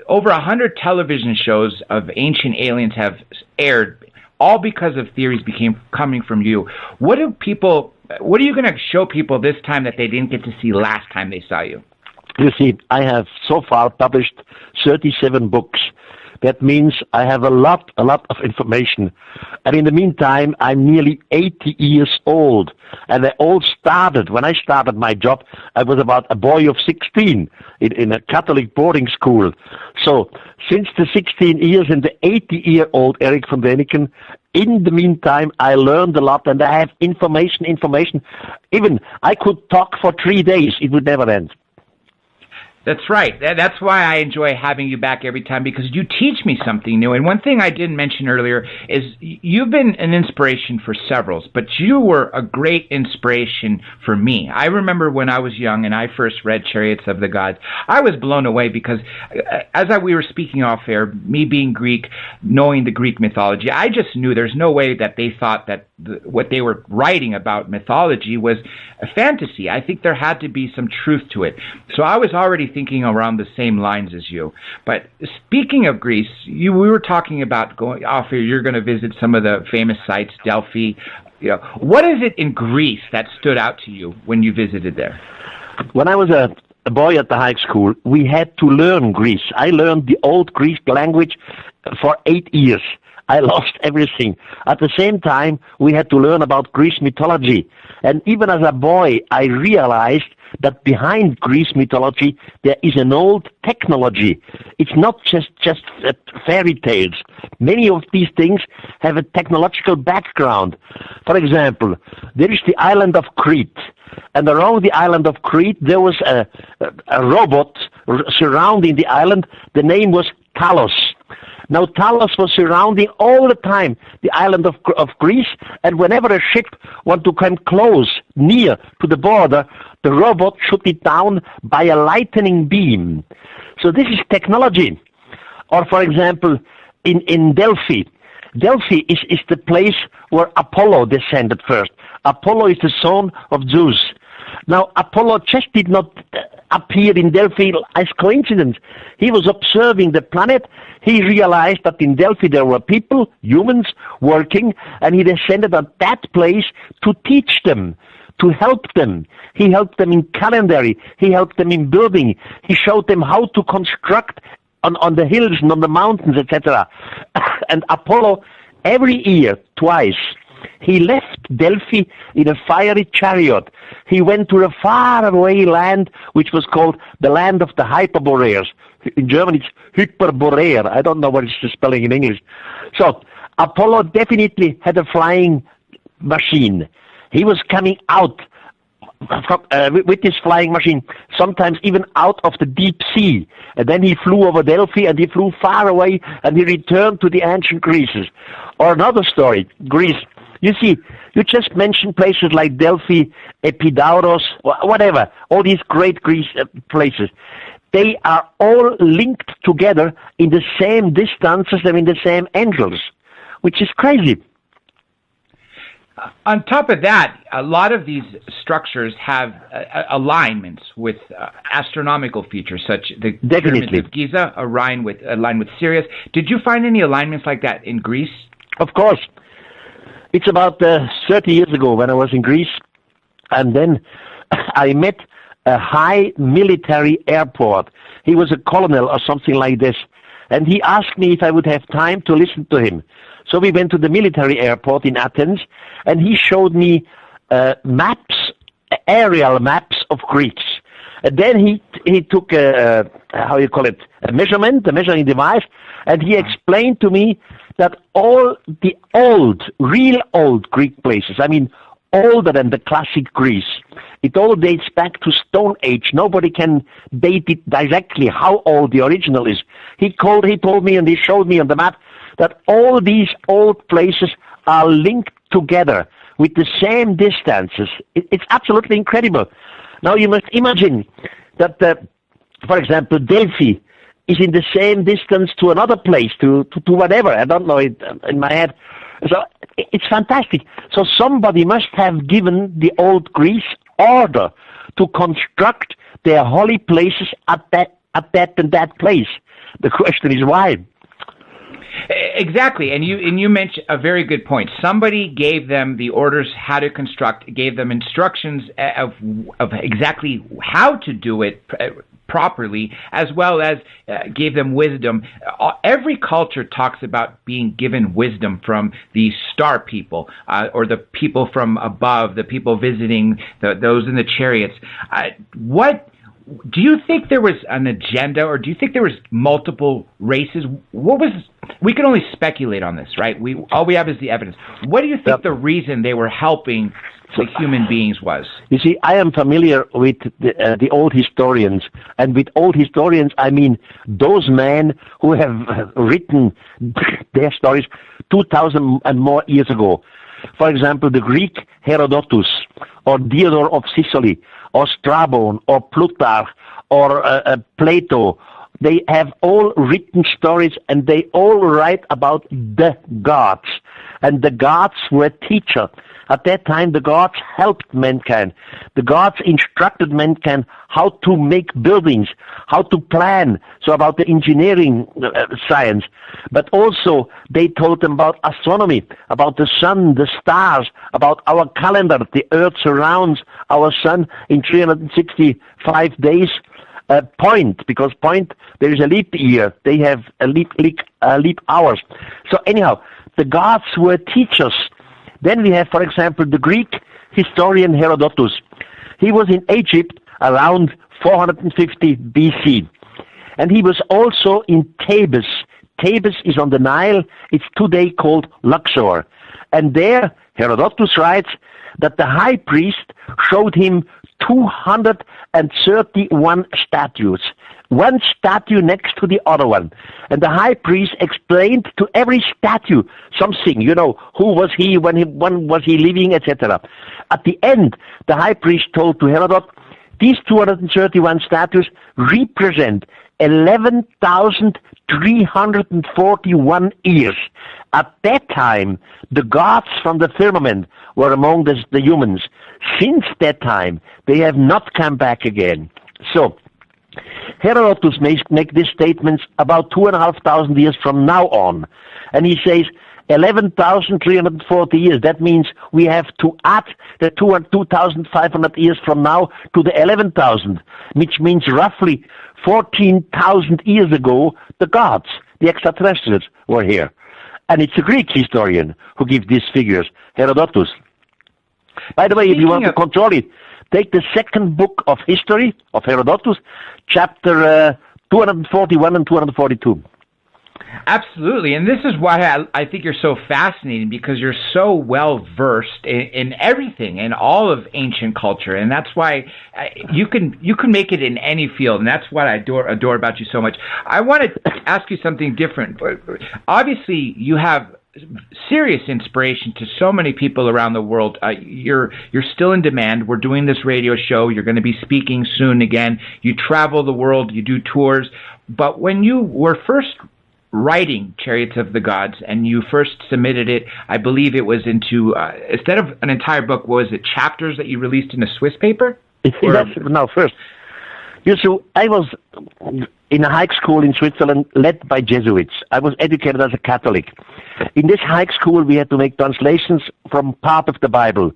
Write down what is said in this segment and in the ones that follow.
Over 100 television shows of ancient aliens have aired, all because of theories coming from you. What are you going to show people this time that they didn't get to see last time they saw you? You see, I have so far published 37 books. That means I have a lot of information. And in the meantime, I'm nearly 80 years old. And they all started, when I started my job, I was about a boy of 16 in a Catholic boarding school. So since the 16 years and the 80-year-old Erik Von Daniken, in the meantime, I learned a lot and I have information. Even I could talk for 3 days. It would never end. That's right. That's why I enjoy having you back every time, because you teach me something new. And one thing I didn't mention earlier is you've been an inspiration for several, but you were a great inspiration for me. I remember when I was young and I first read Chariots of the Gods, I was blown away because we were speaking off air, me being Greek, knowing the Greek mythology, I just knew there's no way that they thought that what they were writing about mythology was a fantasy. I think there had to be some truth to it. So I was already thinking around the same lines as you. But speaking of Greece, we were talking about going off here. You're going to visit some of the famous sites, Delphi. What is it in Greece that stood out to you when you visited there? When I was a boy at the high school, we had to learn Greece. I learned the old Greek language for 8 years. I lost everything. At the same time, we had to learn about Greece mythology. And even as a boy, I realized that behind Greece mythology, there is an old technology. It's not just fairy tales. Many of these things have a technological background. For example, there is the island of Crete. And around the island of Crete, there was a robot surrounding the island. The name was Talos. Now, Talos was surrounding all the time the island of Greece, and whenever a ship wanted to come close, near to the border, the robot shot it down by a lightning beam. So this is technology. Or, for example, in Delphi. Delphi is the place where Apollo descended first. Apollo is the son of Zeus. Now, Apollo just did not appear in Delphi as coincidence. He was observing the planet. He realized that in Delphi there were people, humans, working, and he descended at that place to teach them, to help them. He helped them in calendar. He helped them in building. He showed them how to construct on the hills and on the mountains, etc. And Apollo, every year, twice, he left Delphi in a fiery chariot. He went to a faraway land which was called the land of the Hyperboreans. In German it's Hyperboreer. I don't know what is the spelling in English. So Apollo definitely had a flying machine. He was coming out with this flying machine, sometimes even out of the deep sea. And then he flew over Delphi and he flew far away and he returned to the ancient Greece. Or another story, Greece. You see, you just mentioned places like Delphi, Epidaurus, whatever, all these great Greece places. They are all linked together in the same distances and in the same angles, which is crazy. On top of that, a lot of these structures have alignments with astronomical features, such the pyramids of Giza aligned with Sirius. Did you find any alignments like that in Greece? Of course. It's about 30 years ago when I was in Greece, and then I met a high military airport. He was a colonel or something like this, and he asked me if I would have time to listen to him. So we went to the military airport in Athens, and he showed me maps, aerial maps of Greece. And then he took a measuring device, and he explained to me that all the real old Greek places, I mean older than the classic Greece, it all dates back to Stone Age. Nobody can date it directly how old the original is. He told me and he showed me on the map that all these old places are linked together with the same distances. It's absolutely incredible. Now you must imagine that, for example, Delphi is in the same distance to another place, to whatever. I don't know it in my head. So it's fantastic. So somebody must have given the old Greece order to construct their holy places at that at that and that place. The question is why. Exactly, and you mentioned a very good point. Somebody gave them the orders how to construct, gave them instructions of exactly how to do it properly, as well as gave them wisdom. Every culture talks about being given wisdom from the star people, or the people from above, the people visiting, those in the chariots. What do you think there was an agenda, or do you think there was multiple races? We can only speculate on this, right? All we have is the evidence. What do you think the reason they were helping the human beings was? You see, I am familiar with the old historians, and with old historians, I mean those men who have written their stories 2,000 and more years ago. For example, the Greek Herodotus, or Diodor of Sicily, or Strabon, or Plutarch, or Plato. They have all written stories, and they all write about the gods. And the gods were teachers. At that time, the gods helped mankind. The gods instructed mankind how to make buildings, how to plan, so about the engineering science. But also, they told them about astronomy, about the sun, the stars, about our calendar. The earth surrounds our sun in 365 days. Because there is a leap year. They have a leap hours. So anyhow, the gods were teachers. Then we have, for example, the Greek historian Herodotus. He was in Egypt around 450 BC. And he was also in Thebes. Thebes is on the Nile. It's today called Luxor. And there, Herodotus writes that the high priest showed him 231 statues, one statue next to the other one. And the high priest explained to every statue something, who was he, when was he living, etc. At the end, the high priest told to Herodot, these 231 statues represent 11,341 years. At that time, the gods from the firmament were among the humans. Since that time, they have not come back again. So, Herodotus make these statements about 2,500 years from now on. And he says, 11,340 years. That means we have to add the 2,500 years from now to the 11,000, which means roughly 14,000 years ago, the gods, the extraterrestrials, were here. And it's a Greek historian who gives these figures, Herodotus. By the way, if you want to control it, take the second book of history of Herodotus, chapter 241 and 242. Absolutely, and this is why I think you're so fascinating, because you're so well versed in everything, in all of ancient culture, and that's why you can make it in any field, and that's what I adore about you so much. I want to ask you something different. Obviously, you have serious inspiration to so many people around the world. You're still in demand. We're doing this radio show. You're going to be speaking soon again. You travel the world. You do tours. But when you were first writing Chariots of the Gods, and you first submitted it, I believe it was into, instead of an entire book, was it chapters that you released in a Swiss paper? First. I was in a high school in Switzerland led by Jesuits. I was educated as a Catholic. In this high school, we had to make translations from part of the Bible.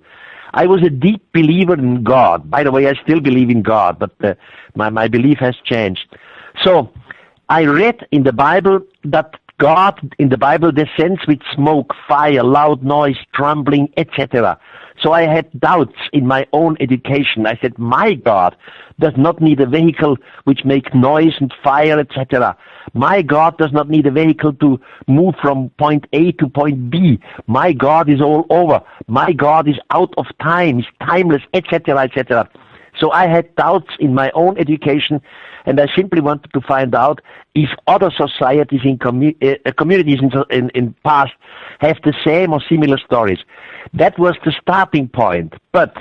I was a deep believer in God. By the way, I still believe in God, but my belief has changed. So, I read in the Bible that God in the Bible descends with smoke, fire, loud noise, trembling, etc. So I had doubts in my own education. I said, my God does not need a vehicle which makes noise and fire, etc. My God does not need a vehicle to move from point A to point B. My God is all over. My God is out of time, is timeless, etc., etc. So I had doubts in my own education, and I simply wanted to find out if other societies in communities in past have the same or similar stories. That was the starting point. But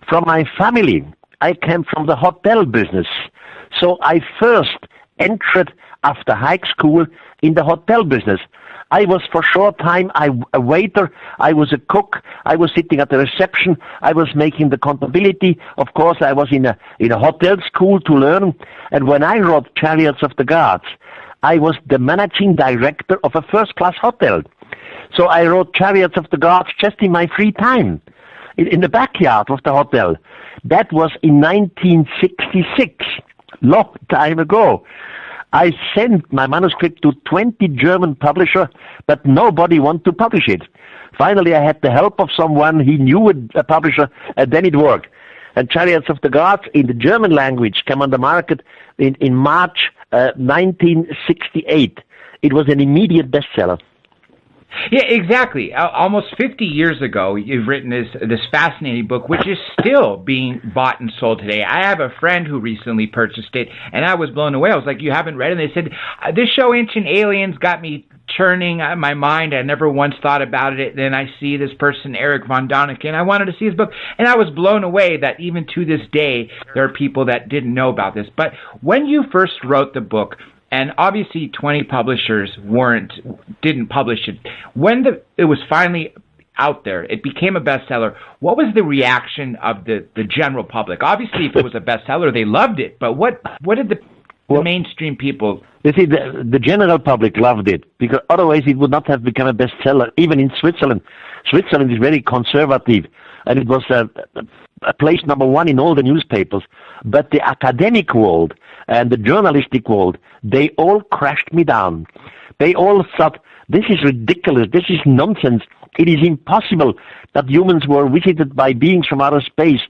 from my family, I came from the hotel business. So I first entered after high school in the hotel business. I was for a short time a waiter, I was a cook, I was sitting at the reception, I was making the contability. Of course, I was in a hotel school to learn. And when I wrote Chariots of the Gods, I was the managing director of a first-class hotel. So I wrote Chariots of the Gods just in my free time, in the backyard of the hotel. That was in 1966, long time ago. I sent my manuscript to 20 German publishers, but nobody wanted to publish it. Finally, I had the help of someone. He knew a publisher, and then it worked. And Chariots of the Gods in the German language came on the market in March 1968. It was an immediate bestseller. Yeah, exactly. Almost 50 years ago, you've written this fascinating book, which is still being bought and sold today. I have a friend who recently purchased it, and I was blown away. I was like, you haven't read it? And they said, this show, Ancient Aliens, got me churning my mind. I never once thought about it. Then I see this person, Erik Von Daniken. I wanted to see his book, and I was blown away that even to this day, there are people that didn't know about this. But when you first wrote the book, and obviously 20 publishers didn't publish it, when it was finally out there, it became a bestseller, what was the reaction of the general public? Obviously, if it was a bestseller, they loved it, but what did the mainstream people... You see, the general public loved it, because otherwise it would not have become a bestseller, even in Switzerland. Switzerland is very conservative, and it was a place number one in all the newspapers. But the academic world and the journalistic world, they all crashed me down. They all thought, this is ridiculous, this is nonsense. It is impossible that humans were visited by beings from outer space.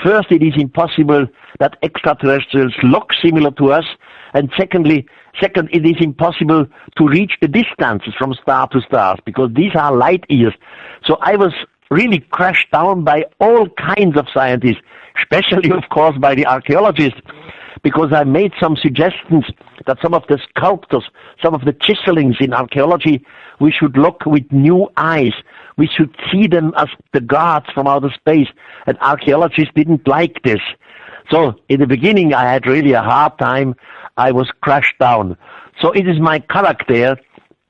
First, it is impossible that extraterrestrials look similar to us. And second, it is impossible to reach the distances from star to stars, because these are light years. So I was really crashed down by all kinds of scientists, especially, of course, by the archaeologists, because I made some suggestions that some of the sculptors, some of the chiselings in archaeology, we should look with new eyes. We should see them as the gods from outer space. And archaeologists didn't like this. So in the beginning, I had really a hard time. I was crashed down. So it is my character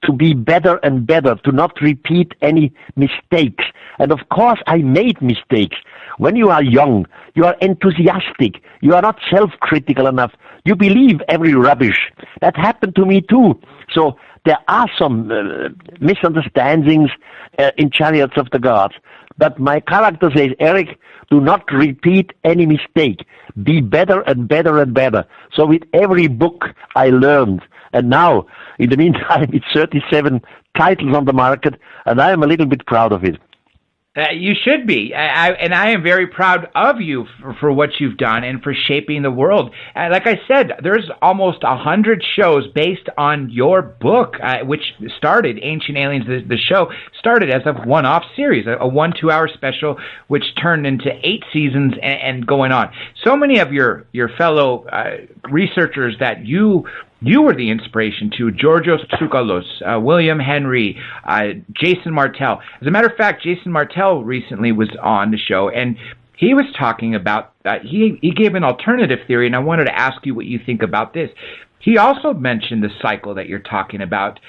to be better and better, to not repeat any mistakes. And of course, I made mistakes. When you are young, you are enthusiastic. You are not self-critical enough. You believe every rubbish. That happened to me too. So there are some misunderstandings in Chariots of the Gods. But my character says, Erik, do not repeat any mistake. Be better and better and better. So with every book I learned. And now, in the meantime, it's 37 titles on the market, and I am a little bit proud of it. You should be, and I am very proud of you for what you've done and for shaping the world. Like I said, there's almost 100 shows based on your book, which started, Ancient Aliens, the show, started as a one-off series, a 1-2 hour special, which turned into 8 seasons and going on. So many of your fellow researchers that you were the inspiration to, Georgios Tsoukalos, William Henry, Jason Martell. As a matter of fact, Jason Martell recently was on the show, and he was talking about, he gave an alternative theory, and I wanted to ask you what you think about this. He also mentioned the cycle that you're talking about.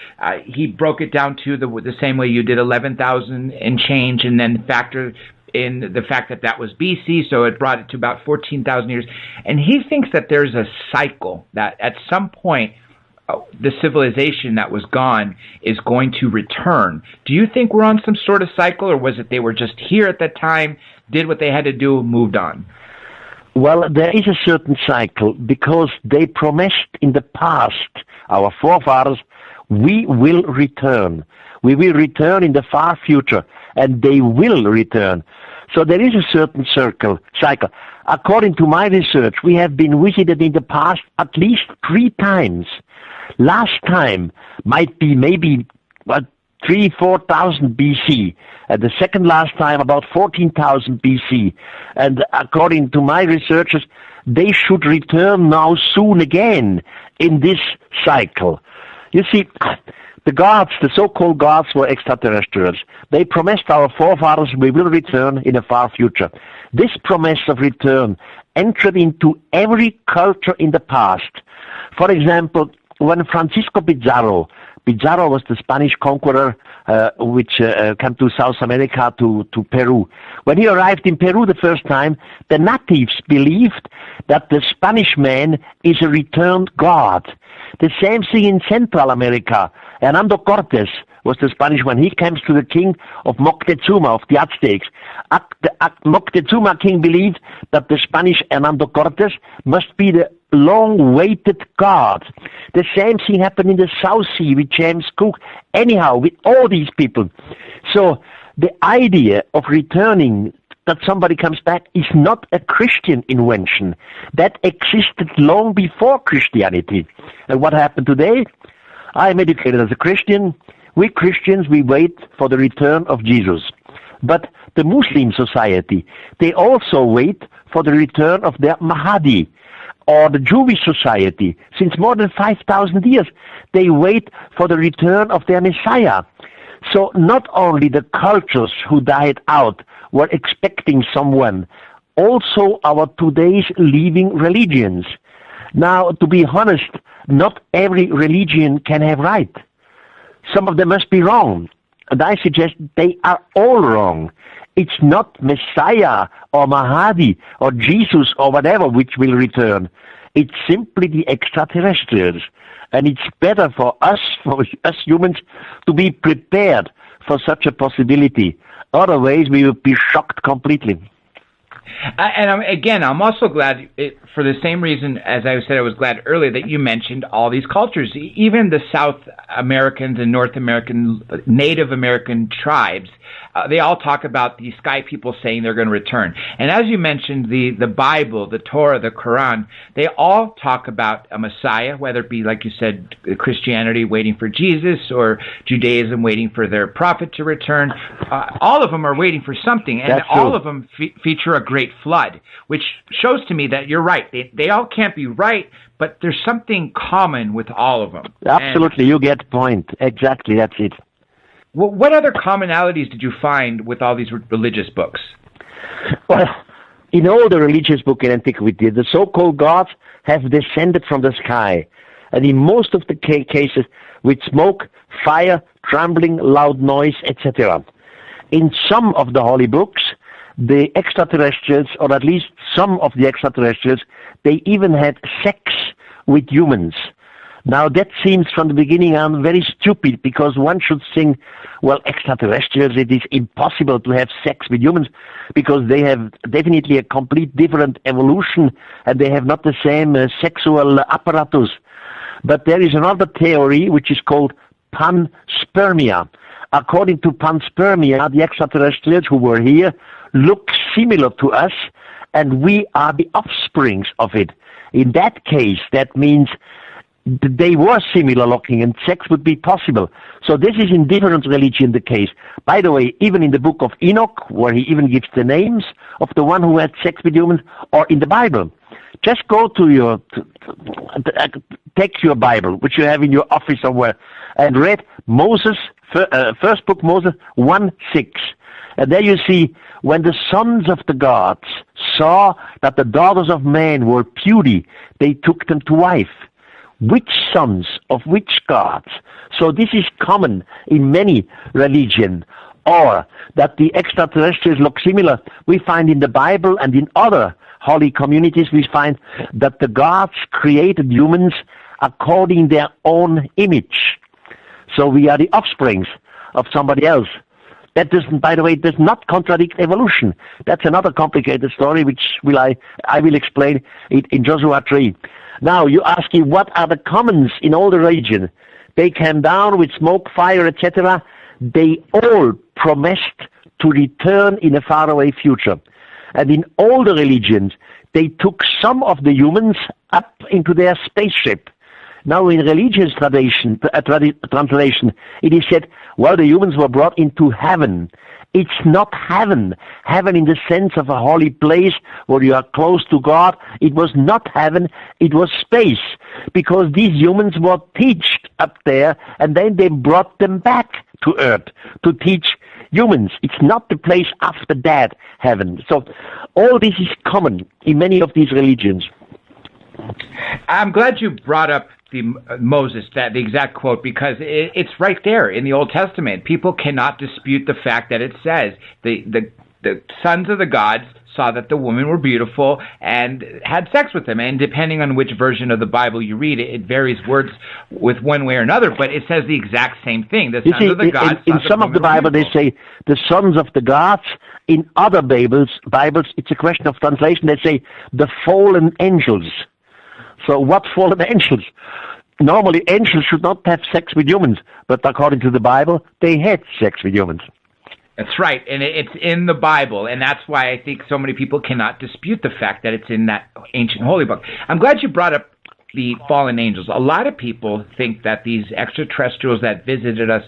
He broke it down to the same way you did, 11,000 and change, and then factor in the fact that was BC, so it brought it to about 14,000 years. And he thinks that there's a cycle, that at some point the civilization that was gone is going to return. Do you think we're on some sort of cycle, or was it they were just here at that time, did what they had to do, moved on? Well, there is a certain cycle, because they promised in the past, our forefathers, we will return. We will return in the far future, and they will return. So there is a certain cycle. According to my research, we have been visited in the past at least 3 times. Last time might be maybe 3,000-4,000 BC, and the second last time about 14,000 BC. And according to my researchers, they should return now soon again in this cycle. You see, the gods, the so-called gods, were extraterrestrials. They promised our forefathers we will return in the far future. This promise of return entered into every culture in the past. For example, when Francisco Pizarro Pizarro was the Spanish conqueror which came to South America, to Peru. When he arrived in Peru the first time, the natives believed that the Spanish man is a returned god. The same thing in Central America. Hernando Cortes was the Spanish one. He comes to the king of Moctezuma, of the Aztecs. The Moctezuma king believed that the Spanish Hernando Cortes must be the long-awaited god. The same thing happened in the South Sea with James Cook. Anyhow, with all these people. So the idea of returning, that somebody comes back, is not a Christian invention. That existed long before Christianity. And what happened today? I am educated as a Christian. We Christians, we wait for the return of Jesus. But the Muslim society, they also wait for the return of their Mahdi. Or the Jewish society, since more than 5,000 years, they wait for the return of their Messiah. So not only the cultures who died out were expecting someone, also our today's living religions. Now, to be honest, not every religion can have right. Some of them must be wrong. And I suggest they are all wrong. It's not Messiah or Mahdi or Jesus or whatever which will return. It's simply the extraterrestrials. And it's better for us humans, to be prepared for such a possibility. Otherwise, we will be shocked completely. I'm also glad, for the same reason as I said I was glad earlier, that you mentioned all these cultures. Even the South Americans and North American, Native American tribes, they all talk about the sky people saying they're going to return. And as you mentioned, the Bible, the Torah, the Quran, they all talk about a Messiah, whether it be, like you said, Christianity waiting for Jesus or Judaism waiting for their prophet to return. All of them are waiting for something, and all of them feature a great flood, which shows to me that you're right. They all can't be right, but there's something common with all of them. Absolutely, you get the point. Exactly, that's it. Well, what other commonalities did you find with all these religious books? Well, in all the religious books in antiquity, the so-called gods have descended from the sky, and in most of the cases with smoke, fire, trembling, loud noise, etc. In some of the holy books, the extraterrestrials, or at least some of the extraterrestrials, they even had sex with humans. Now that seems from the beginning on very stupid, because one should think, well, extraterrestrials, it is impossible to have sex with humans because they have definitely a complete different evolution and they have not the same sexual apparatus. But there is another theory which is called panspermia. According to panspermia, the extraterrestrials who were here look similar to us and we are the offsprings of it. In that case, that means they were similar looking and sex would be possible. So this is in different religion the case. By the way, even in the book of Enoch, where he even gives the names of the one who had sex with humans, or in the Bible. Just go to take your Bible, which you have in your office somewhere, and read Moses, first book Moses 1:6. And there you see, when the sons of the gods saw that the daughters of men were beauty, they took them to wife. Which sons of which gods? So this is common in many religions. Or that the extraterrestrials look similar, we find in the Bible and in other holy communities, we find that the gods created humans according their own image. So we are the offsprings of somebody else. That doesn't, by the way, does not contradict evolution. That's another complicated story, which I will explain in Joshua 3. Now, you ask me, what are the commons in all the region? They came down with smoke, fire, etc. They all promised to return in a faraway future. And in all the religions, they took some of the humans up into their spaceship. Now, in religious translation, it is said, well, the humans were brought into heaven. It's not heaven. Heaven in the sense of a holy place where you are close to God. It was not heaven. It was space. Because these humans were taught up there, and then they brought them back to earth to teach humans. It's not the place after that, heaven. So all this is common in many of these religions. I'm glad you brought up Moses, the exact quote, because it's right there in the Old Testament. People cannot dispute the fact that it says the sons of the gods saw that the women were beautiful and had sex with them. And depending on which version of the Bible you read, it varies words with one way or another, but it says the exact same thing. The sons of the gods. In some of the Bible, they say the sons of the gods. In other Bibles, it's a question of translation. They say the fallen angels. So what fallen angels? Normally, angels should not have sex with humans, but according to the Bible, they had sex with humans. That's right, and it's in the Bible, and that's why I think so many people cannot dispute the fact that it's in that ancient holy book. I'm glad you brought up the fallen angels. A lot of people think that these extraterrestrials that visited us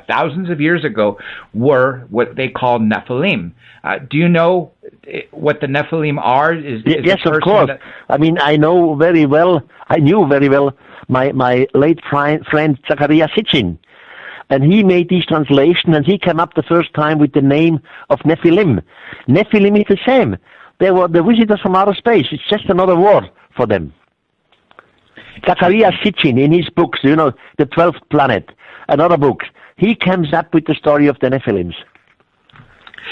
thousands of years ago were what they call Nephilim. Do you know what the Nephilim are? Yes, of course. I mean, I knew very well my late friend Zachariah Sitchin. And he made these translations, and he came up the first time with the name of Nephilim. Nephilim is the same. They were the visitors from outer space. It's just another word for them. Zachariah Sitchin, in his books, the 12th Planet, and other books, he comes up with the story of the Nephilims.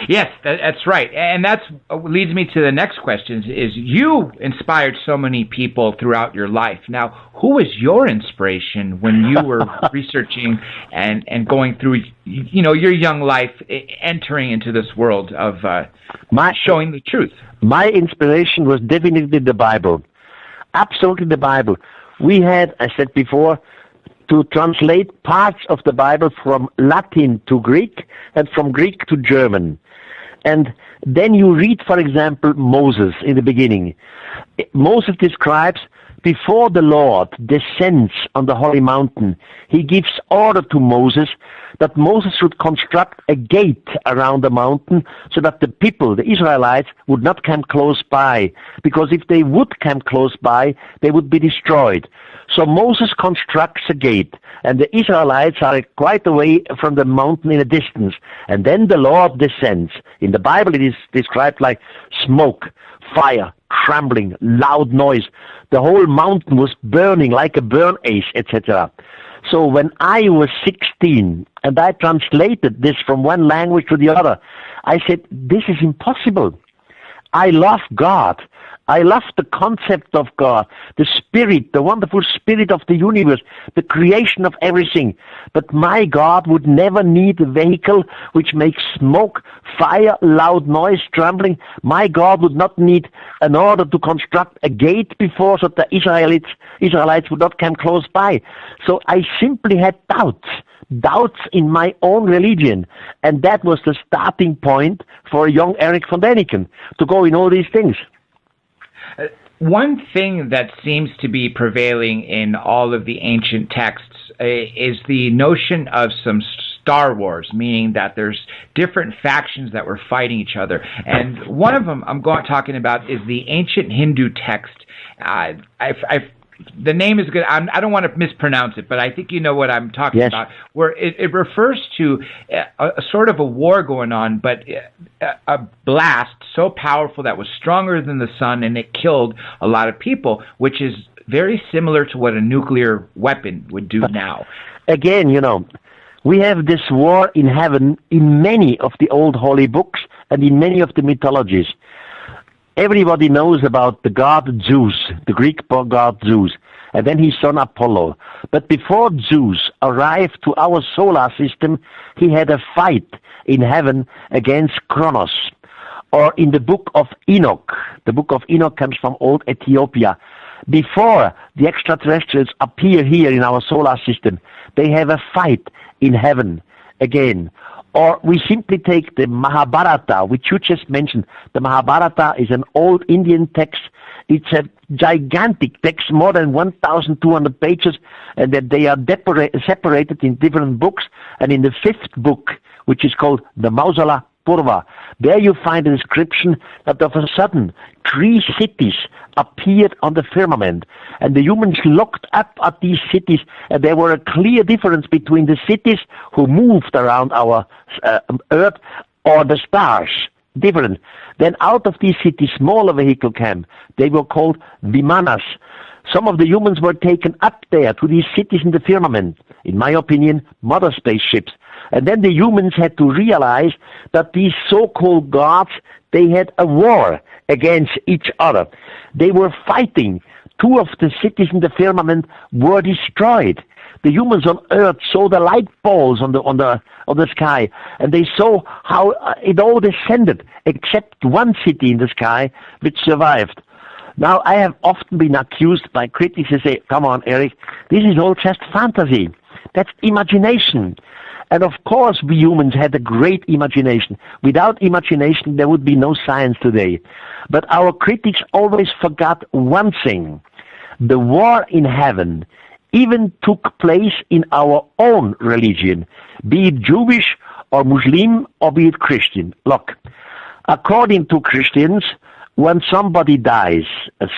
Yes, that's right. And that's leads me to the next question, is you inspired so many people throughout your life. Now, who was your inspiration when you were researching and going through, your young life, entering into this world of showing the truth? My inspiration was definitely the Bible. Absolutely the Bible. We had, I said before, to translate parts of the Bible from Latin to Greek and from Greek to German. And then you read, for example, Moses in the beginning. Moses describes before the Lord descends on the holy mountain, he gives order to Moses that Moses should construct a gate around the mountain so that the people, the Israelites, would not come close by. Because if they would come close by, they would be destroyed. So Moses constructs a gate, and the Israelites are quite away from the mountain in a distance. And then the Lord descends. In the Bible it is described like smoke, fire, trembling, loud noise. The whole mountain was burning like a burn ash, etc. So when I was 16 and I translated this from one language to the other, I said, this is impossible. I love God. I love the concept of God, the spirit, the wonderful spirit of the universe, the creation of everything. But my God would never need a vehicle which makes smoke, fire, loud noise, trembling. My God would not need an order to construct a gate before so the Israelites would not come close by. So I simply had doubts in my own religion. And that was the starting point for a young Erik Von Daniken to go in all these things. One thing that seems to be prevailing in all of the ancient texts is the notion of some Star Wars, meaning that there's different factions that were fighting each other. And one of them I'm talking about is the ancient Hindu text. The name is good. I don't want to mispronounce it, but I think you know what I'm talking about, where it refers to a sort of a war going on, but a blast so powerful that was stronger than the sun, and it killed a lot of people, which is very similar to what a nuclear weapon would do now. Again, we have this war in heaven in many of the old holy books and in many of the mythologies. Everybody knows about the god Zeus, the Greek god Zeus, and then his son Apollo. But before Zeus arrived to our solar system, he had a fight in heaven against Kronos. Or in the book of Enoch, the book of Enoch comes from old Ethiopia. Before the extraterrestrials appear here in our solar system, they have a fight in heaven again. Or we simply take the Mahabharata, which you just mentioned. The Mahabharata is an old Indian text. It's a gigantic text, more than 1,200 pages, and that they are separated in different books. And in the fifth book, which is called the Mausala Purva, there you find a description that of a sudden 3 cities appeared on the firmament, and the humans looked up at these cities, and there were a clear difference between the cities who moved around our earth or the stars. Different. Then out of these cities, smaller vehicles came. They were called Vimanas. Some of the humans were taken up there to these cities in the firmament, in my opinion, mother spaceships. And then the humans had to realize that these so-called gods, they had a war against each other. They were fighting. Two of the cities in the firmament were destroyed. The humans on Earth saw the light balls on the sky, and they saw how it all descended, except one city in the sky which survived. Now, I have often been accused by critics to say, come on, Erik, this is all just fantasy. That's imagination. And of course, we humans had a great imagination. Without imagination, there would be no science today. But our critics always forgot one thing. The war in heaven even took place in our own religion, be it Jewish or Muslim or be it Christian. Look, according to Christians, when somebody dies, a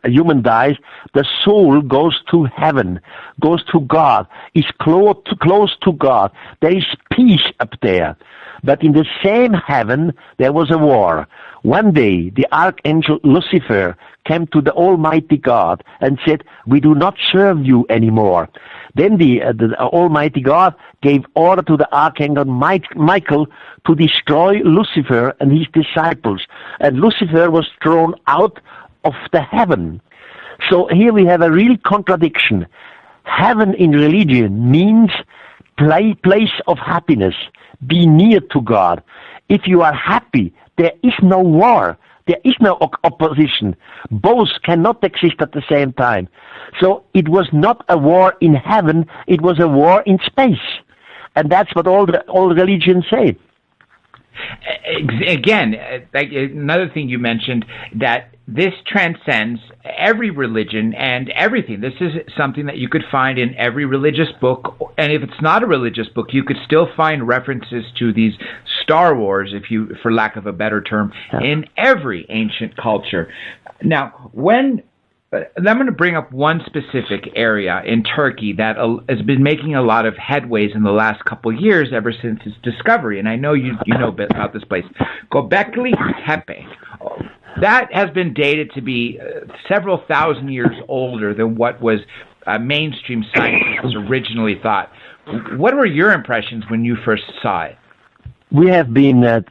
human dies, the soul goes to heaven, goes to God, is close to God. There is peace up there. But in the same heaven, there was a war. One day, the archangel Lucifer came to the Almighty God and said, we do not serve you anymore. Then the Almighty God gave order to the archangel Michael to destroy Lucifer and his disciples. And Lucifer was thrown out of the heaven. So here we have a real contradiction. Heaven in religion means place of happiness. Be near to God. If you are happy, there is no war. There is no opposition. Both cannot exist at the same time. So it was not a war in heaven, it was a war in space. And that's what all religions say. Again, another thing you mentioned, that this transcends every religion and everything. This is something that you could find in every religious book, and if it's not a religious book, you could still find references to these Star Wars, for lack of a better term, in every ancient culture. Now, I'm going to bring up one specific area in Turkey that has been making a lot of headways in the last couple of years ever since its discovery, and I know you know a bit about this place. Göbekli Tepe. That has been dated to be several thousand years older than what was mainstream scientists originally thought. What were your impressions when you first saw it? We have been,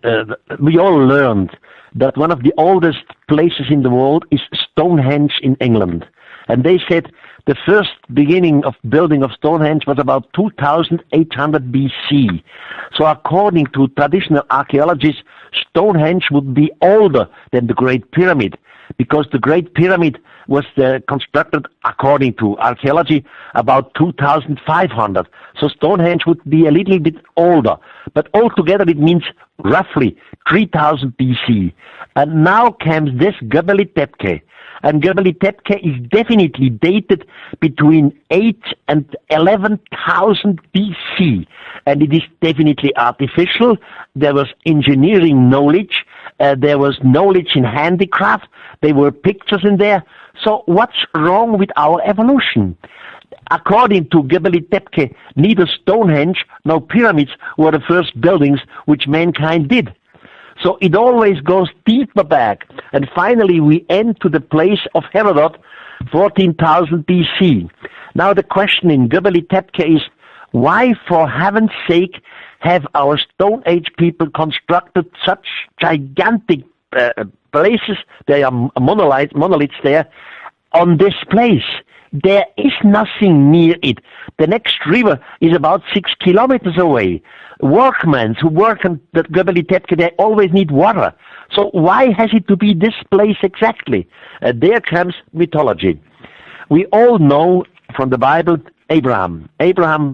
we all learned that one of the oldest places in the world is Stonehenge in England. And they said the first beginning of building of Stonehenge was about 2800 BC. So according to traditional archaeologists, Stonehenge would be older than the Great Pyramid, because the Great Pyramid was constructed, according to archaeology, about 2500. So Stonehenge would be a little bit older. But altogether it means roughly 3000 BC. And now comes this Göbekli Tepe. And Göbekli Tepe is definitely dated between 8 and 11,000 BC. And it is definitely artificial. There was engineering knowledge. There was knowledge in handicraft. There were pictures in there. So what's wrong with our evolution? According to Göbekli Tepe, neither Stonehenge nor pyramids were the first buildings which mankind did. So it always goes deeper back. And finally we end to the place of Herodot, 14,000 BC. Now the question in Göbekli Tepe is, why for heaven's sake have our Stone Age people constructed such gigantic places? There are monoliths there on this place. There is nothing near it. The next river is about 6 kilometers away. Workmen who work on the Göbekli Tepe, they always need water. So why has it to be this place exactly? There comes mythology. We all know from the Bible Abraham,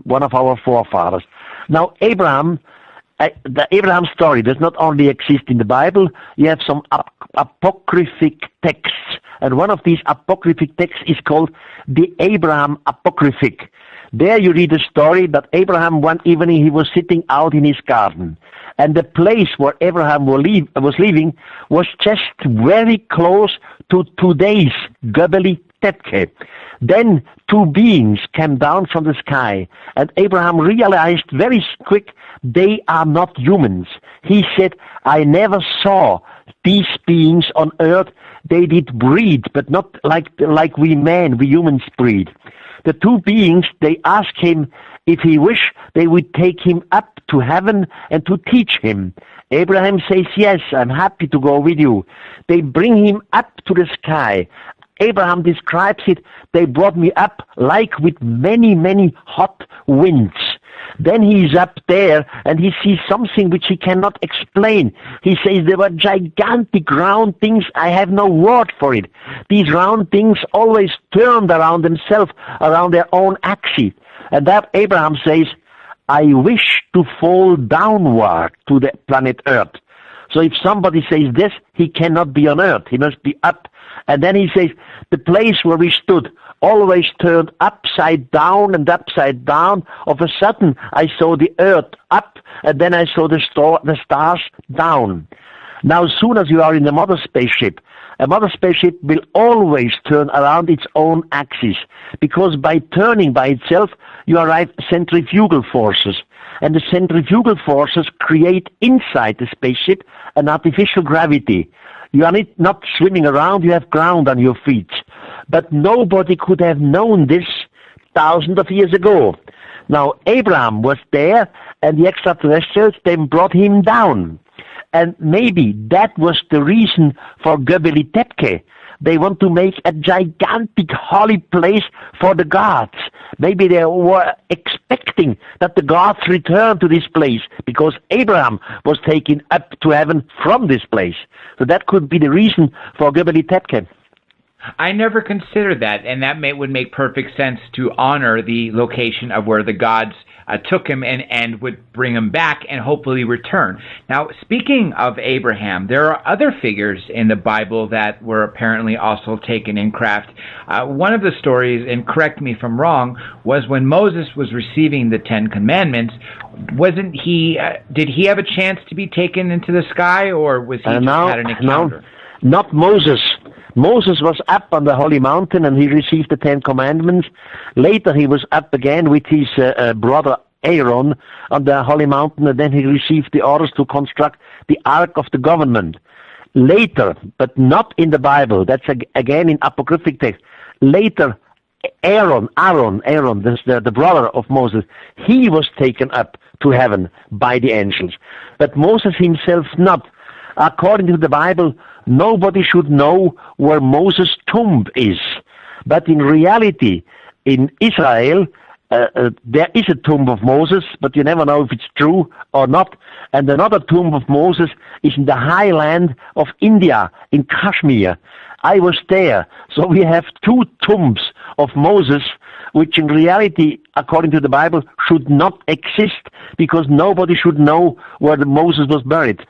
one of our forefathers. Now Abraham, the Abraham story does not only exist in the Bible, you have some apocryphic texts. And one of these apocryphic texts is called the Abraham Apocryphic. There you read a story that Abraham, one evening, he was sitting out in his garden. And the place where Abraham was living was just very close to today's Göbekli Tepe. Then two beings came down from the sky, and Abraham realized very quick they are not humans. He said, I never saw these beings on earth. they did breed, but not like we humans breed. The two beings, they asked him if he wished, they would take him up to heaven and to teach him. Abraham says, yes, I'm happy to go with you. They bring him up to the sky. Abraham describes it, they brought me up like with many, many hot winds. Then he's up there and he sees something which he cannot explain. He says there were gigantic round things, I have no word for it. These round things always turned around themselves, around their own axis. And that Abraham says, I wish to fall downward to the planet Earth. So if somebody says this, he cannot be on Earth, he must be up. And then he says, the place where we stood always turned upside down and upside down. Of a sudden, I saw the earth up, and then I saw the stars down. Now, as soon as you are in the mother spaceship, a mother spaceship will always turn around its own axis, because by turning by itself, you arrive centrifugal forces. And the centrifugal forces create inside the spaceship an artificial gravity. You are not swimming around, you have ground on your feet. But nobody could have known this thousands of years ago. Now, Abraham was there, and the extraterrestrials then brought him down. And maybe that was the reason for Göbekli Tepe. They want to make a gigantic holy place for the gods. Maybe they were expecting that the gods return to this place because Abraham was taken up to heaven from this place. So that could be the reason for Göbekli Tepe. I never considered that, and that would make perfect sense to honor the location of where the gods took him and would bring him back and hopefully return. Now, speaking of Abraham, there are other figures in the Bible that were apparently also taken in craft. One of the stories, and correct me if I'm wrong, was when Moses was receiving the Ten Commandments. Wasn't he? Did he have a chance to be taken into the sky, or was he just had an encounter? No, not Moses. Moses was up on the holy mountain and he received the Ten Commandments. Later he was up again with his brother Aaron on the holy mountain, and then he received the orders to construct the Ark of the Covenant. Later, but not in the Bible, that's again in apocryphic text. Later, Aaron, the brother of Moses, he was taken up to heaven by the angels. But Moses himself not. According to the Bible, nobody should know where Moses' tomb is. But in reality, in Israel, there is a tomb of Moses, but you never know if it's true or not. And another tomb of Moses is in the highland of India, in Kashmir. I was there. So we have two tombs of Moses, which in reality, according to the Bible, should not exist, because nobody should know where Moses was buried.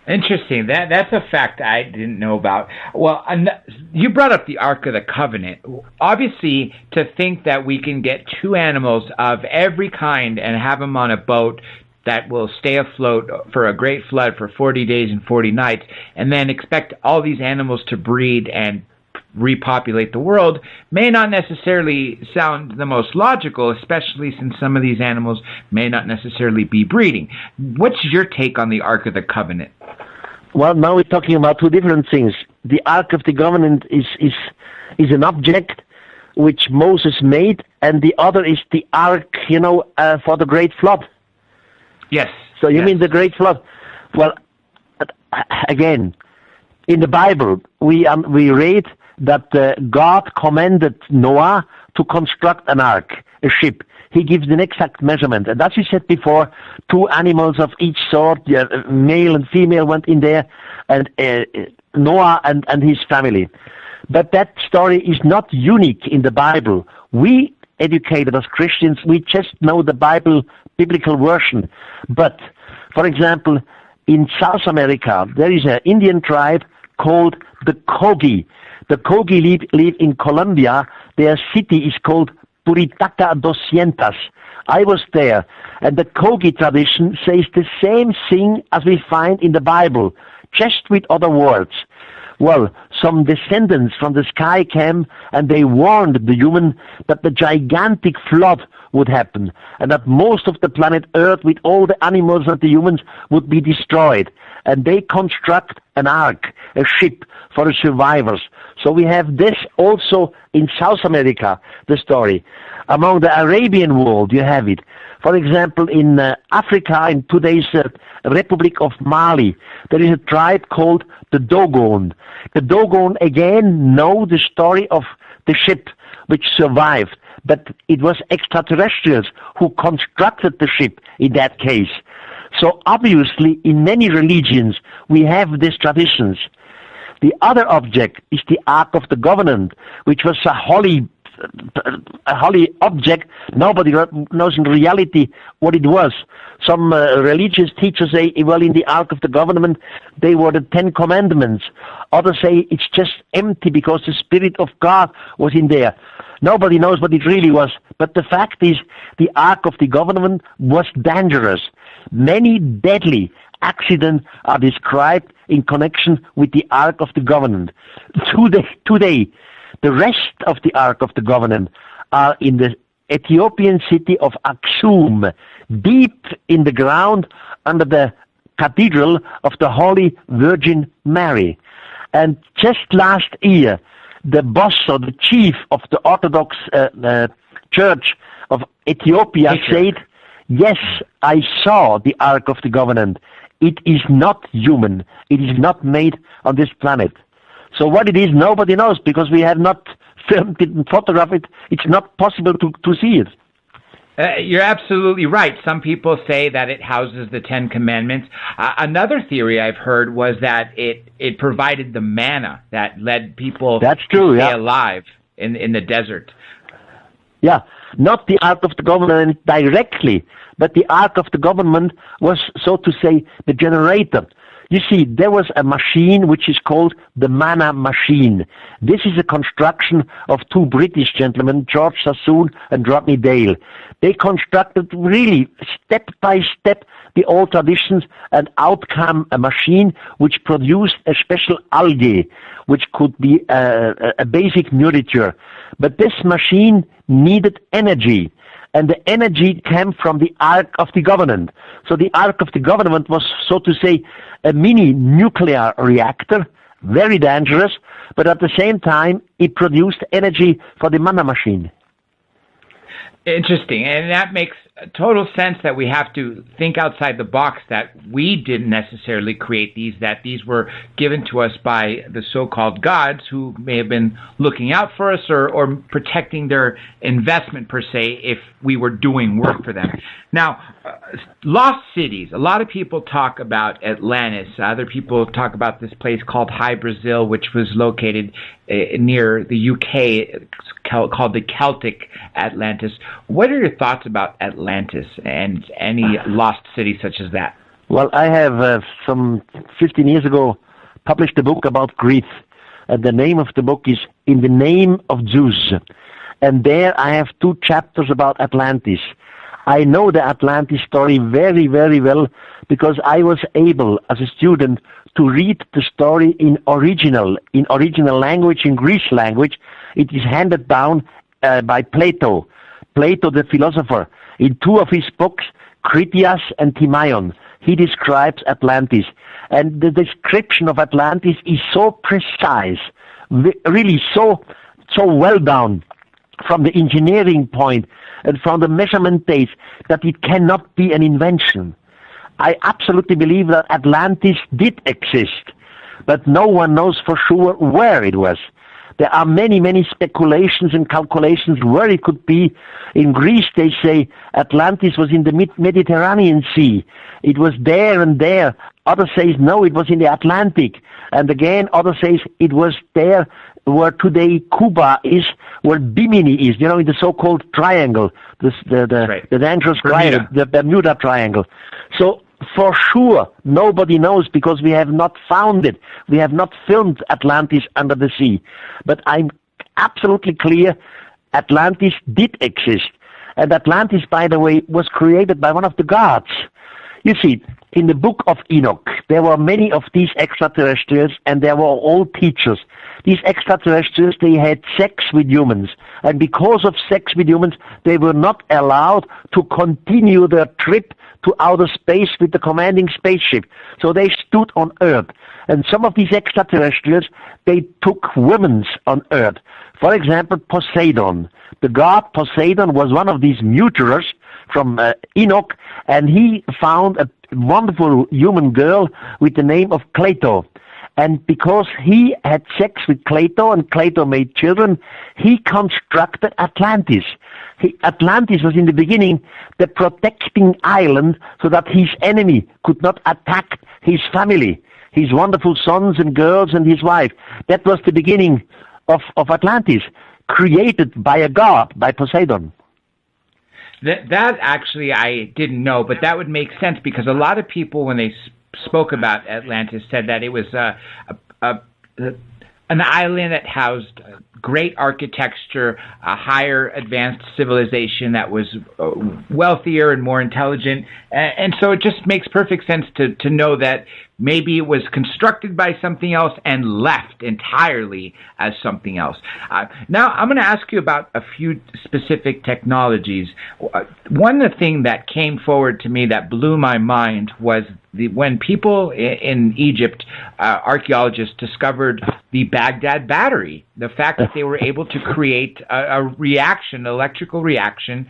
Interesting. That's a fact I didn't know about. Well, you brought up the Ark of the Covenant. Obviously, to think that we can get two animals of every kind and have them on a boat that will stay afloat for a great flood for 40 days and 40 nights, and then expect all these animals to breed and repopulate the world may not necessarily sound the most logical, especially since some of these animals may not necessarily be breeding. What's your take on the Ark of the Covenant? Well, now we're talking about two different things. The Ark of the Covenant is an object which Moses made, and the other is the Ark, for the Great Flood. Yes. So you mean the Great Flood? Well, again, in the Bible, we read that God commanded Noah to construct an ark, a ship. He gives an exact measurement. And as we said before, two animals of each sort, male and female, went in there, and Noah and his family. But that story is not unique in the Bible. We, educated as Christians, we just know the biblical version. But, for example, in South America, there is an Indian tribe called the Kogi. The Kogi live in Colombia. Their city is called Buritaca dos Cientas. I was there, and the Kogi tradition says the same thing as we find in the Bible, just with other words. Well, some descendants from the sky came, and they warned the human that the gigantic flood would happen, and that most of the planet Earth with all the animals and the humans would be destroyed. And they construct an ark, a ship for the survivors. So we have this also in South America, the story. Among the Arabian world, you have it. For example, in Africa, in today's Republic of Mali, there is a tribe called the Dogon. The Dogon, again, know the story of the ship which survived, but it was extraterrestrials who constructed the ship in that case. So obviously, in many religions, we have these traditions. The other object is the Ark of the Covenant, which was a holy object. Nobody knows in reality what it was. Some religious teachers say, well, in the Ark of the Covenant, they were the 10 Commandments. Others say it's just empty because the Spirit of God was in there. Nobody knows what it really was. But the fact is, the Ark of the Covenant was dangerous. Many deadly accidents are described in connection with the Ark of the Covenant. Today, the rest of the Ark of the Covenant are in the Ethiopian city of Aksum, deep in the ground under the Cathedral of the Holy Virgin Mary. And just last year, the boss or the chief of the Orthodox Church of Ethiopia said, yes, I saw the Ark of the Covenant. It is not human. It is not made on this planet. So what it is, nobody knows, because we have not filmed it and photographed it. It's not possible to see it. You're absolutely right. Some people say that it houses the 10 Commandments. Another theory I've heard was that it provided the manna that led people to stay alive in the desert. Yeah, not the Ark of the Covenant directly, but the Ark of the Covenant was, so to say, the generator. You see, there was a machine which is called the manna machine. This is a construction of two British gentlemen, George Sassoon and Rodney Dale. They constructed really step by step the old traditions, and out came a machine which produced a special algae, which could be a basic nourishment. But this machine needed energy. And the energy came from the Ark of the Covenant. So the Ark of the Covenant was, so to say, a mini nuclear reactor, very dangerous, but at the same time, it produced energy for the manna machine. Interesting, and that makes total sense that we have to think outside the box, that we didn't necessarily create these, that these were given to us by the so-called gods who may have been looking out for us or protecting their investment, per se, if we were doing work for them. Now, lost cities. A lot of people talk about Atlantis. Other people talk about this place called High Brazil, which was located near the UK, called the Celtic Atlantis. What are your thoughts about Atlantis and any lost city such as that? Well, I have some 15 years ago published a book about Greece, and the name of the book is In the Name of Zeus. And there I have 2 chapters about Atlantis. I know the Atlantis story very, very well because I was able, as a student, to read the story in original language, in Greek language. It is handed down by Plato, the philosopher. In 2 of his books, Critias and Timaeon, he describes Atlantis. And the description of Atlantis is so precise, really so well done, from the engineering point and from the measurement dates, that it cannot be an invention. I absolutely believe that Atlantis did exist, but no one knows for sure where it was. There are many, many speculations and calculations where it could be. In Greece, they say Atlantis was in the Mediterranean Sea. It was there and there. Others say, no, it was in the Atlantic. And again, others say it was there where today Cuba is, where Bimini is, in the so-called triangle, the dangerous triangle, the Bermuda Triangle. So for sure, nobody knows because we have not found it. We have not filmed Atlantis under the sea. But I'm absolutely clear Atlantis did exist. And Atlantis, by the way, was created by one of the gods. You see, in the book of Enoch, there were many of these extraterrestrials, and they were all teachers. these extraterrestrials, they had sex with humans. And because of sex with humans, they were not allowed to continue their trip to outer space with the commanding spaceship. So they stood on Earth. And some of these extraterrestrials, they took women on Earth. For example, Poseidon. The god Poseidon was one of these mutterers from Enoch, and he found a wonderful human girl with the name of Cleito. And because he had sex with Cleito and Cleito made children, he constructed Atlantis. Atlantis was in the beginning the protecting island so that his enemy could not attack his family, his wonderful sons and girls and his wife. That was the beginning of Atlantis, created by a god, by Poseidon. That actually I didn't know, but that would make sense because a lot of people, when they spoke about Atlantis, said that it was an island that housed great architecture, a higher advanced civilization that was wealthier and more intelligent. And so it just makes perfect sense to know that maybe it was constructed by something else and left entirely as something else. Now, I'm going to ask you about a few specific technologies. One thing that came forward to me that blew my mind was when people in Egypt, archaeologists, discovered the Baghdad battery, the fact that they were able to create a reaction, an electrical reaction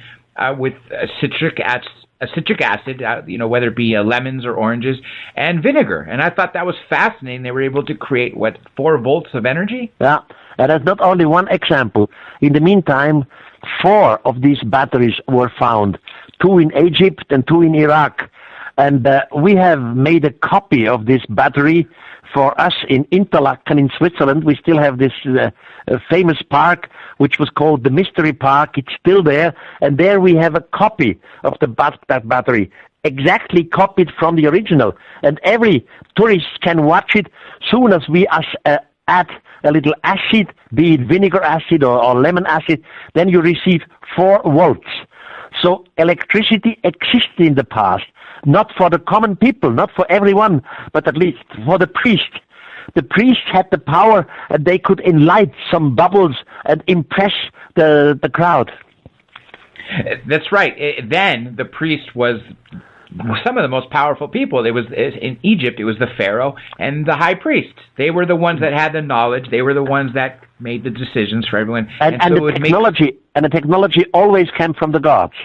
with citric acid, whether it be lemons or oranges, and vinegar. And I thought that was fascinating. They were able to create, 4 volts of energy? Yeah, and that's not only one example. In the meantime, 4 of these batteries were found, 2 in Egypt and 2 in Iraq. And we have made a copy of this battery for us in Interlaken in Switzerland. We still have this famous park, which was called the Mystery Park. It's still there. And there we have a copy of that battery, exactly copied from the original. And every tourist can watch it soon as we add a little acid, be it vinegar acid or lemon acid, then you receive 4 volts. So electricity existed in the past. Not for the common people, not for everyone, but at least for the priest. The priests had the power, and they could enlight some bubbles and impress the crowd. That's right. Then the priest was some of the most powerful people. It was in Egypt. It was the pharaoh and the high priest. They were the ones that had the knowledge. They were the ones that made the decisions for everyone. And so the technology always came from the gods.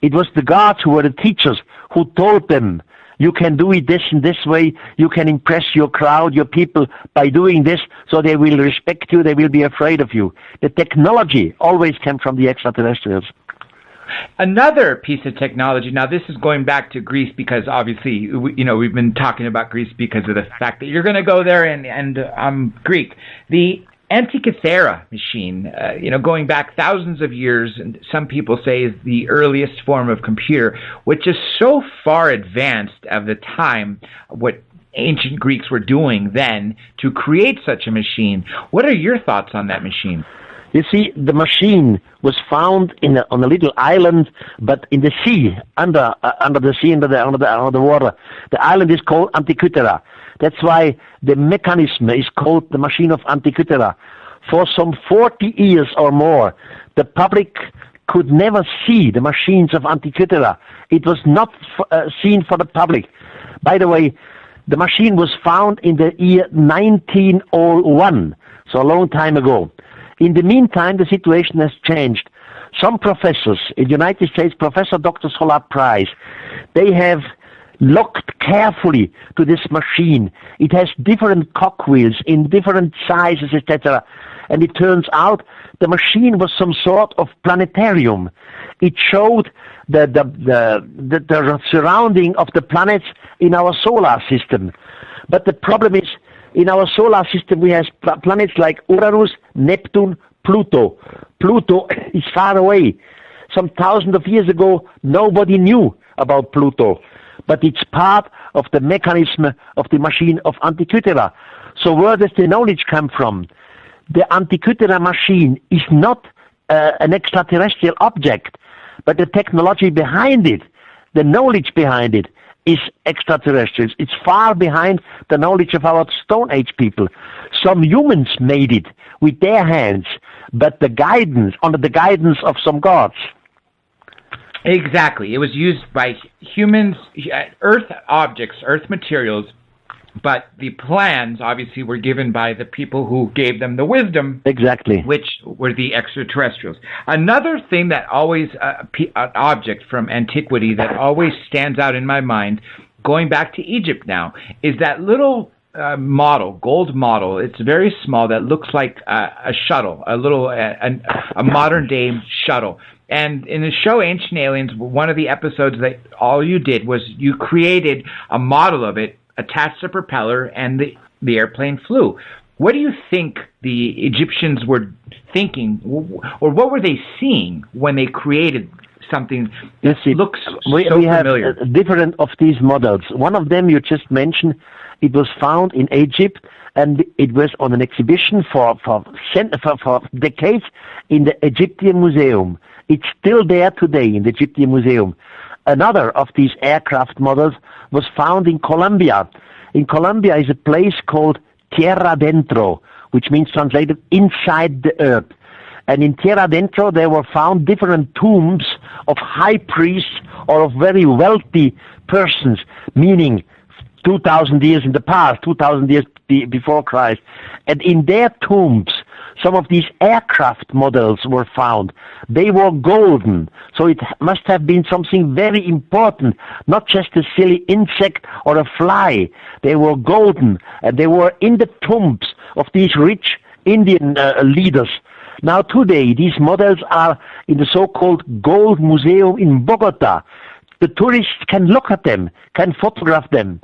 It was the gods who were the teachers who told them, you can do it this and this way, you can impress your crowd, your people, by doing this, so they will respect you, they will be afraid of you. The technology always came from the extraterrestrials. Another piece of technology, now this is going back to Greece because obviously, we've been talking about Greece because of the fact that you're going to go there and I'm Greek. The Antikythera machine, going back thousands of years, and some people say is the earliest form of computer, which is so far advanced of the time, what ancient Greeks were doing then to create such a machine. What are your thoughts on that machine? You see, the machine was found on a little island, but in the sea, under the sea, under the water. The island is called Antikythera. That's why the mechanism is called the machine of Antikythera. For some 40 years or more, the public could never see the machines of Antikythera. It was not seen for the public. By the way, the machine was found in the year 1901, so a long time ago. In the meantime, the situation has changed. Some professors in the United States, Professor Dr. Solar Price, they have looked carefully to this machine. It has different cogwheels in different sizes, etc. And it turns out the machine was some sort of planetarium. It showed the surrounding of the planets in our solar system. But the problem is, in our solar system we have planets like Uranus, Neptune, Pluto. Pluto is far away. Some thousands of years ago, nobody knew about Pluto. But it's part of the mechanism of the machine of Antikythera. So where does the knowledge come from? The Antikythera machine is not an extraterrestrial object, but the technology behind it, the knowledge behind it, is extraterrestrials. It's far behind the knowledge of our Stone Age people. Some humans made it with their hands, but under the guidance of some gods. Exactly. It was used by humans, Earth objects, Earth materials, but the plans obviously were given by the people who gave them the wisdom. Exactly. Which were the extraterrestrials. Another thing that always, an object from antiquity that always stands out in my mind, going back to Egypt now, is that little model, gold model. It's very small that looks like a shuttle, a modern day shuttle. And in the show Ancient Aliens, one of the episodes that all you did was you created a model of it, attached a propeller, and the airplane flew. What do you think the Egyptians were thinking, or what were they seeing when they created something that looks so familiar? We have different of these models. One of them you just mentioned, it was found in Egypt, and it was on an exhibition for decades in the Egyptian Museum. It's still there today in the Egyptian Museum. Another of these aircraft models was found in Colombia. In Colombia is a place called Tierra Dentro, which means translated inside the earth. And in Tierra Dentro there were found different tombs of high priests or of very wealthy persons, meaning 2,000 years in the past, 2,000 years before Christ. And in their tombs, some of these aircraft models were found. They were golden, so it must have been something very important, not just a silly insect or a fly. They were golden, and they were in the tombs of these rich Indian leaders. Now today, these models are in the so-called Gold Museum in Bogota. The tourists can look at them, can photograph them.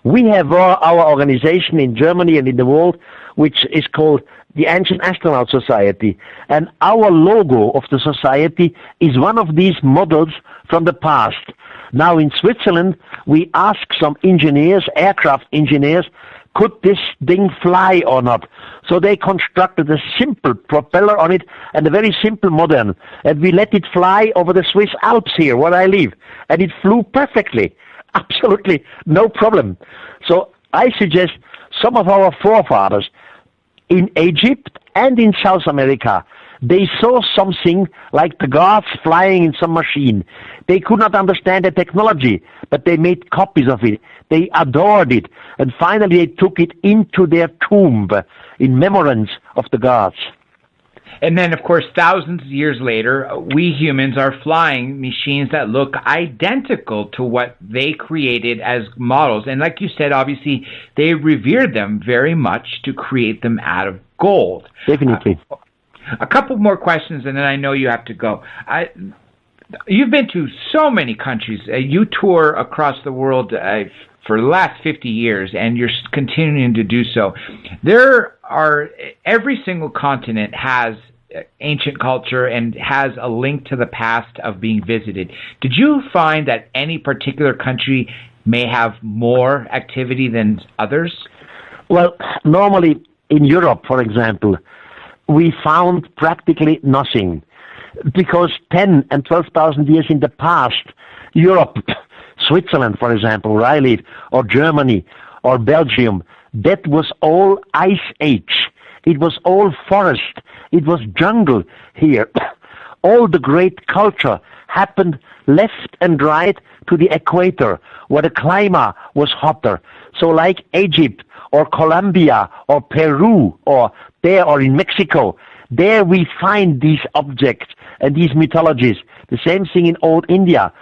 We have our organization in Germany and in the world, which is called the Ancient Astronaut Society. And our logo of the society is one of these models from the past. Now in Switzerland, we asked some engineers, aircraft engineers, could this thing fly or not? So they constructed a simple propeller on it and a very simple model. And we let it fly over the Swiss Alps here, where I live. And it flew perfectly. Absolutely no problem. So I suggest some of our forefathers in Egypt and in South America, they saw something like the gods flying in some machine. They could not understand the technology, but they made copies of it. They adored it. And finally they took it into their tomb in remembrance of the gods. And then, of course, thousands of years later, we humans are flying machines that look identical to what they created as models. And like you said, obviously, they revered them very much to create them out of gold. Definitely. A couple more questions, and then I know you have to go. You've been to so many countries. You tour across the world for the last 50 years, and you're continuing to do so. Every single continent has ancient culture and has a link to the past of being visited. Did you find that any particular country may have more activity than others? Well, normally in Europe, for example, we found practically nothing, because 10 and 12,000 years in the past, Europe, Switzerland, for example, where I live, or Germany, or Belgium, that was all ice age. It was all forest. It was jungle here. All the great culture happened left and right to the equator, where the climate was hotter. So like Egypt, or Colombia, or Peru, or in Mexico, there we find these objects and these mythologies. The same thing in old India,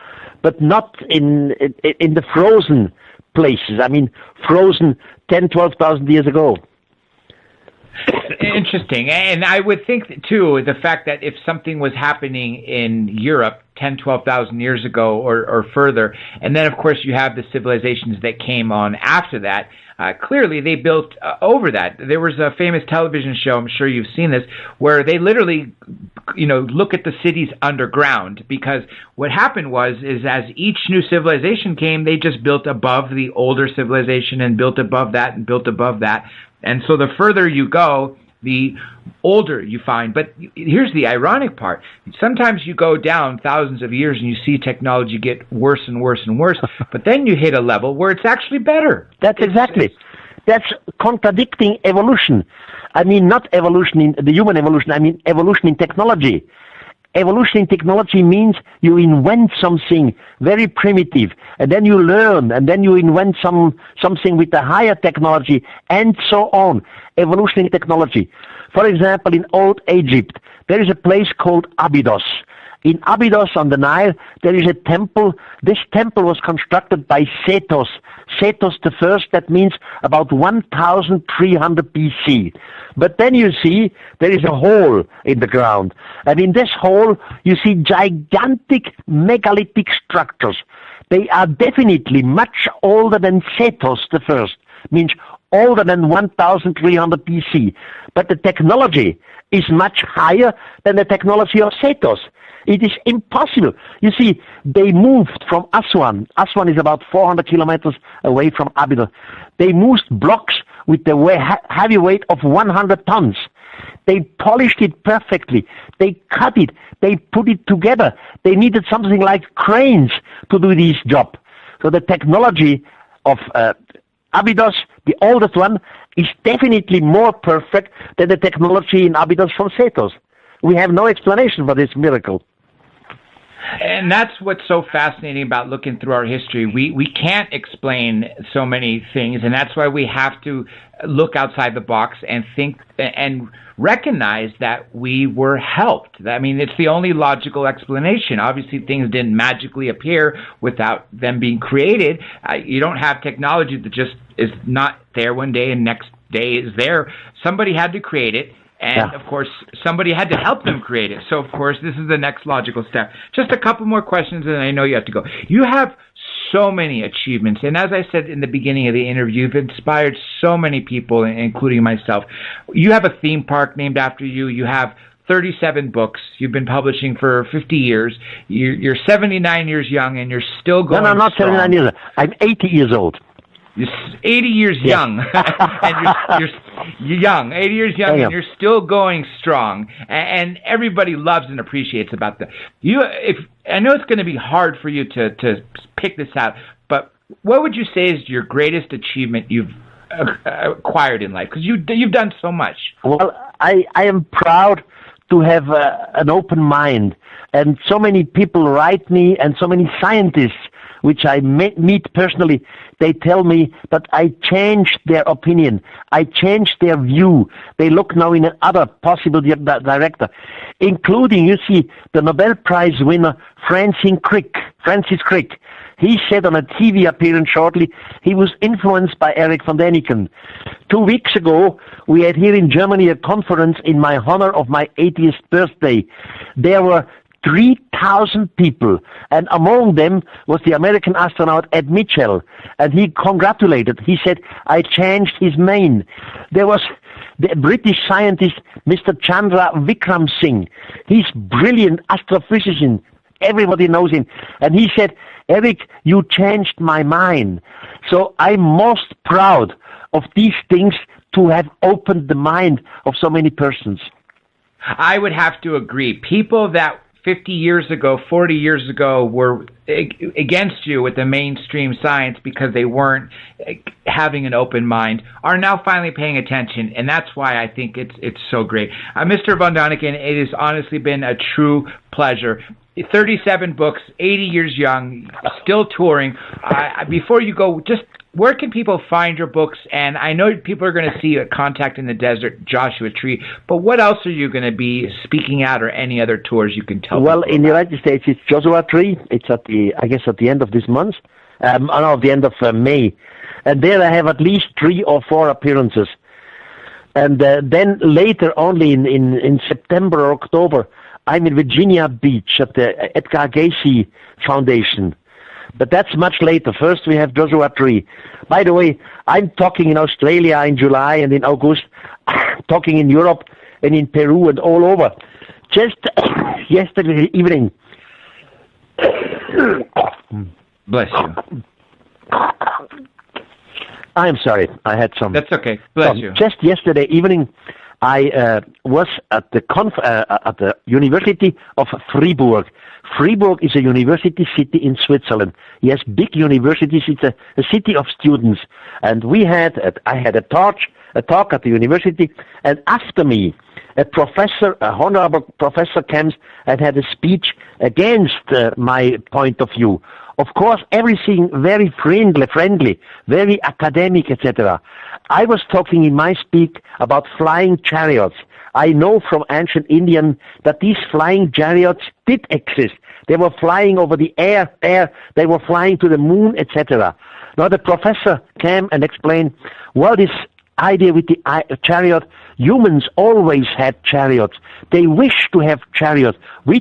but not in the frozen places. I mean, frozen 10, 12,000 years ago. Interesting. And I would think, too, the fact that if something was happening in Europe 10, 12,000 years ago or further, and then, of course, you have the civilizations that came on after that, clearly they built over that. There was a famous television show, I'm sure you've seen this, where they literally, look at the cities underground, because what happened is as each new civilization came, they just built above the older civilization and built above that and built above that. And so the further you go, the older you find. But here's the ironic part. Sometimes you go down thousands of years and you see technology get worse and worse and worse, but then you hit a level where it's actually better. That's contradicting evolution. I mean, not evolution in the human evolution, I mean evolution in technology. Evolution in technology means you invent something very primitive, and then you learn, and then you invent something with a higher technology, and so on. Evolution in technology. For example, in old Egypt, there is a place called Abydos. In Abydos on the Nile, there is a temple. This temple was constructed by Sethos. Sethos the first, that means about 1300 BC. But then you see there is a hole in the ground. And in this hole, you see gigantic megalithic structures. They are definitely much older than Sethos the first, means older than 1300 BC. But the technology is much higher than the technology of Sethos. It is impossible. You see, they moved from Aswan. Aswan is about 400 kilometers away from Abydos. They moved blocks with the heavy weight of 100 tons. They polished it perfectly. They cut it. They put it together. They needed something like cranes to do this job. So the technology of Abydos, the oldest one, is definitely more perfect than the technology in Abydos from Sethos. We have no explanation for this miracle. And that's what's so fascinating about looking through our history. We can't explain so many things, and that's why we have to look outside the box and think and recognize that we were helped. I mean, it's the only logical explanation. Obviously, things didn't magically appear without them being created. You don't have technology that just is not there one day and next day is there. Somebody had to create it. And, of course, somebody had to help them create it. So, of course, this is the next logical step. Just a couple more questions, and I know you have to go. You have so many achievements. And as I said in the beginning of the interview, you've inspired so many people, including myself. You have a theme park named after you. You have 37 books. You've been publishing for 50 years. You're 79 years young, and you're still going No, not strong. 79 years. I'm 80 years old. You're 80 years young, and you're young, 80 years young, and you're still going strong. And everybody loves and appreciates about that. I know it's going to be hard for you to pick this out, but what would you say is your greatest achievement you've acquired in life? Because you've done so much. Well, I am proud to have an open mind, and so many people write me, and so many scientists which I meet personally, they tell me that I changed their opinion. I changed their view. They look now in another possible director, including, you see, the Nobel Prize winner, Francis Crick. He said on a TV appearance shortly, he was influenced by Erik Von Daniken. 2 weeks ago, we had here in Germany a conference in my honor of my 80th birthday. There were 3,000 people, and among them was the American astronaut Ed Mitchell, and he congratulated. He said, I changed his mind. There was the British scientist, Mr. Chandra Vikram Singh. He's brilliant astrophysicist. Everybody knows him. And he said, Eric, you changed my mind. So I'm most proud of these things to have opened the mind of so many persons. I would have to agree. People that 50 years ago, 40 years ago, were against you with the mainstream science because they weren't having an open mind, are now finally paying attention, and that's why I think it's so great. Mr. Von Daniken, it has honestly been a true pleasure. 37 books, 80 years young, still touring. Before you go, just where can people find your books? And I know people are going to see Contact in the Desert, Joshua Tree, but what else are you going to be speaking at, or any other tours you can tell Well, people in the United States, it's Joshua Tree. It's at the end of this month. At the end of May. And there I have at least 3 or 4 appearances. And then later, only in September or October, I'm in Virginia Beach at the Edgar Cayce Foundation. But that's much later. First, we have Joshua Tree. By the way, I'm talking in Australia in July and in August, talking in Europe and in Peru and all over. Just yesterday evening. Bless you. I'm sorry. I had some. That's okay. Bless you. Just yesterday evening, I was at the University of Fribourg. Fribourg is a university city in Switzerland. Yes, big universities. It's a city of students. And I had a talk at the university, and after me, a honorable professor comes and had a speech against my point of view. Of course, everything very friendly, very academic, etc. I was talking in my speak about flying chariots. I know from ancient Indian that these flying chariots did exist. They were flying over the air, they were flying to the moon, etc. Now the professor came and explained, well, this idea with the chariot, humans always had chariots. They wish to have chariots.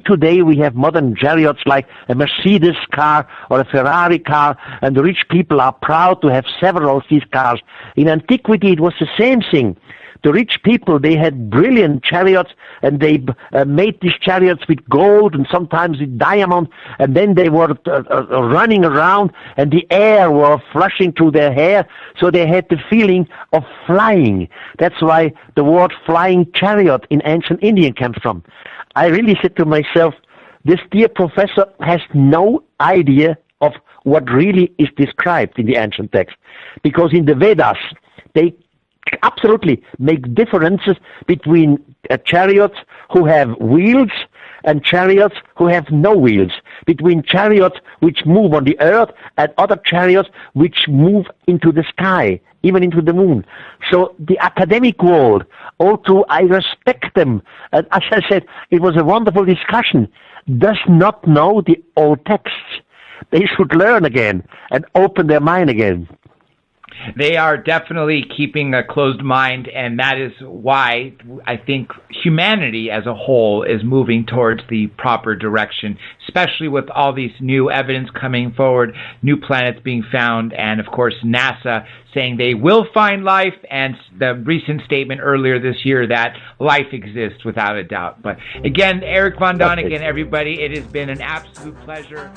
Today we have modern chariots like a Mercedes car or a Ferrari car, and the rich people are proud to have several of these cars. In antiquity it was the same thing. The rich people, they had brilliant chariots, and they made these chariots with gold and sometimes with diamond, and then they were running around, and the air were flushing through their hair, so they had the feeling of flying. That's why the word flying chariot in ancient Indian comes from. I really said to myself, this dear professor has no idea of what really is described in the ancient text, because in the Vedas, they absolutely make differences between chariots who have wheels and chariots who have no wheels, between chariots which move on the earth and other chariots which move into the sky, even into the moon. So the academic world, although I respect them, and as I said, it was a wonderful discussion, does not know the old texts. They should learn again and open their mind again. They are definitely keeping a closed mind, and that is why I think humanity as a whole is moving towards the proper direction, especially with all these new evidence coming forward, new planets being found, and of course NASA saying they will find life, and the recent statement earlier this year that life exists without a doubt. But again, Erik Von Daniken, everybody, it has been an absolute pleasure.